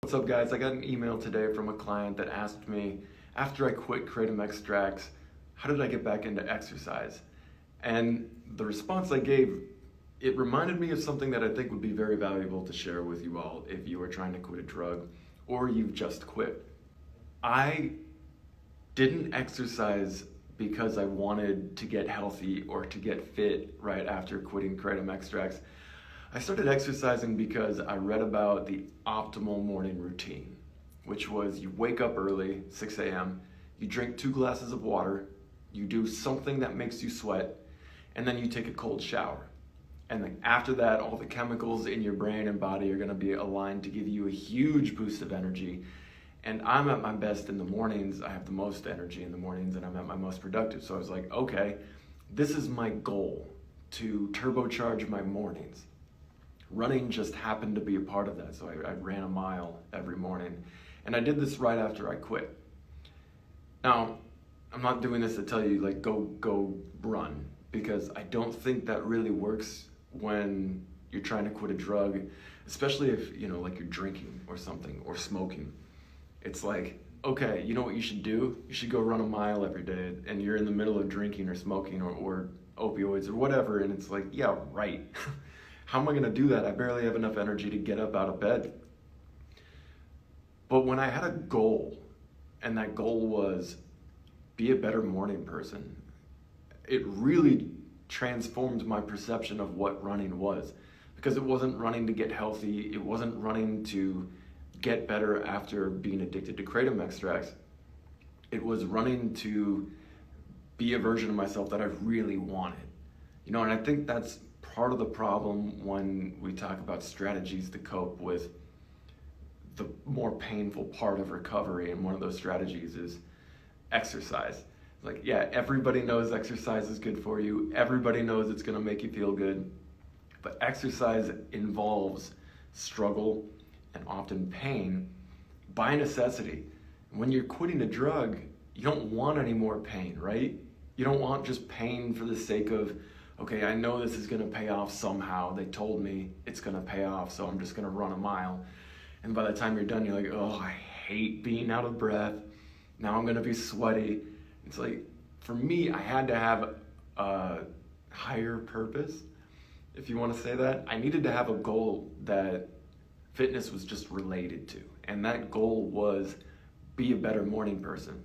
What's up, guys? I got an email today from a client that asked me, after I quit Kratom Extracts, how did I get back into exercise? And the response I gave, it reminded me of something that I think would be very valuable to share with you all if you are trying to quit a drug or you've just quit. I didn't exercise because I wanted to get healthy or to get fit right after quitting Kratom Extracts. I started exercising because I read about the optimal morning routine, which was you wake up early, 6 a.m., you drink 2 glasses of water, you do something that makes you sweat, and then you take a cold shower. And then after that, all the chemicals in your brain and body are gonna be aligned to give you a huge boost of energy. And I'm at my best in the mornings. I have the most energy in the mornings and I'm at my most productive. So I was like, okay, this is my goal, to turbocharge my mornings. Running just happened to be a part of that, so I ran a mile every morning. And I did this right after I quit. Now, I'm not doing this to tell you, like, go run, because I don't think that really works when you're trying to quit a drug, especially if, like you're drinking or something, or smoking. It's like, okay, you know what you should do? You should go run a mile every day, and you're in the middle of drinking or smoking or opioids or whatever, and it's like, yeah, right. How am I gonna do that? I barely have enough energy to get up out of bed. But when I had a goal, and that goal was be a better morning person, it really transformed my perception of what running was. Because it wasn't running to get healthy, it wasn't running to get better after being addicted to Kratom Extracts. It was running to be a version of myself that I really wanted. And I think that's part of the problem when we talk about strategies to cope with the more painful part of recovery, and one of those strategies is exercise. Like, yeah, everybody knows exercise is good for you, everybody knows it's going to make you feel good, but exercise involves struggle and often pain by necessity. When you're quitting a drug, you don't want any more pain, right? You don't want just pain for the sake of, okay, I know this is gonna pay off somehow. They told me it's gonna pay off, so I'm just gonna run a mile. And by the time you're done, you're like, oh, I hate being out of breath. Now I'm gonna be sweaty. It's like, for me, I had to have a higher purpose, if you wanna say that. I needed to have a goal that fitness was just related to. And that goal was be a better morning person.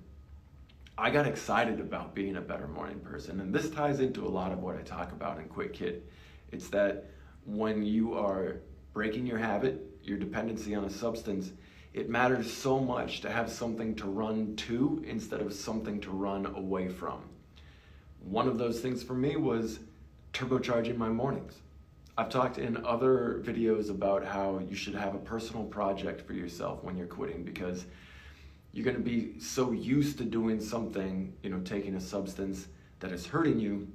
I got excited about being a better morning person, and this ties into a lot of what I talk about in Quit Kit. It's that when you are breaking your habit, your dependency on a substance, it matters so much to have something to run to instead of something to run away from. One of those things for me was turbocharging my mornings. I've talked in other videos about how you should have a personal project for yourself when you're quitting, because you're going to be so used to doing something, taking a substance that is hurting you,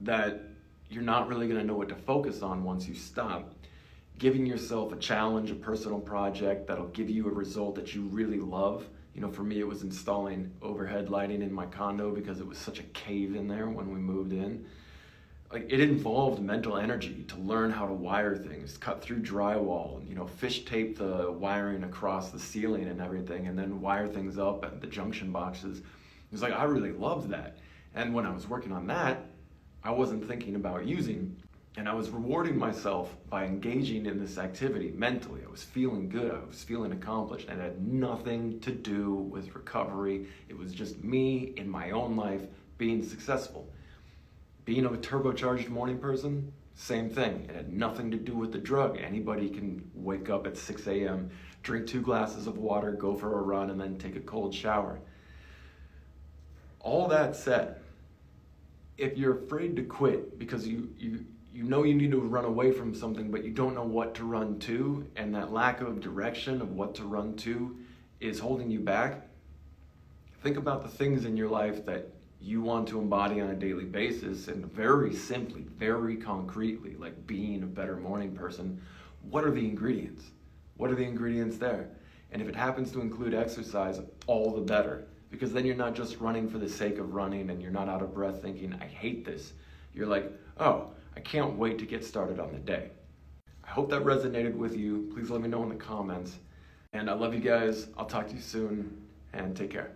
that you're not really going to know what to focus on once you stop. Giving yourself a challenge, a personal project that'll give you a result that you really love. For me, it was installing overhead lighting in my condo because it was such a cave in there when we moved in. Like, it involved mental energy to learn how to wire things, cut through drywall, fish tape the wiring across the ceiling and everything, and then wire things up at the junction boxes. It was like, I really loved that. And when I was working on that, I wasn't thinking about using, and I was rewarding myself by engaging in this activity mentally. I was feeling good, I was feeling accomplished, and it had nothing to do with recovery. It was just me in my own life being successful. Being a turbocharged morning person, same thing. It had nothing to do with the drug. Anybody can wake up at 6 a.m., drink 2 glasses of water, go for a run, and then take a cold shower. All that said, if you're afraid to quit because you know you need to run away from something, but you don't know what to run to, and that lack of direction of what to run to is holding you back, think about the things in your life that you want to embody on a daily basis, and very simply, very concretely, like being a better morning person. What are the ingredients? What are the ingredients there? And if it happens to include exercise, all the better, because then you're not just running for the sake of running and you're not out of breath thinking, I hate this. You're like, oh, I can't wait to get started on the day. I hope that resonated with you. Please let me know in the comments. And I love you guys. I'll talk to you soon, and take care.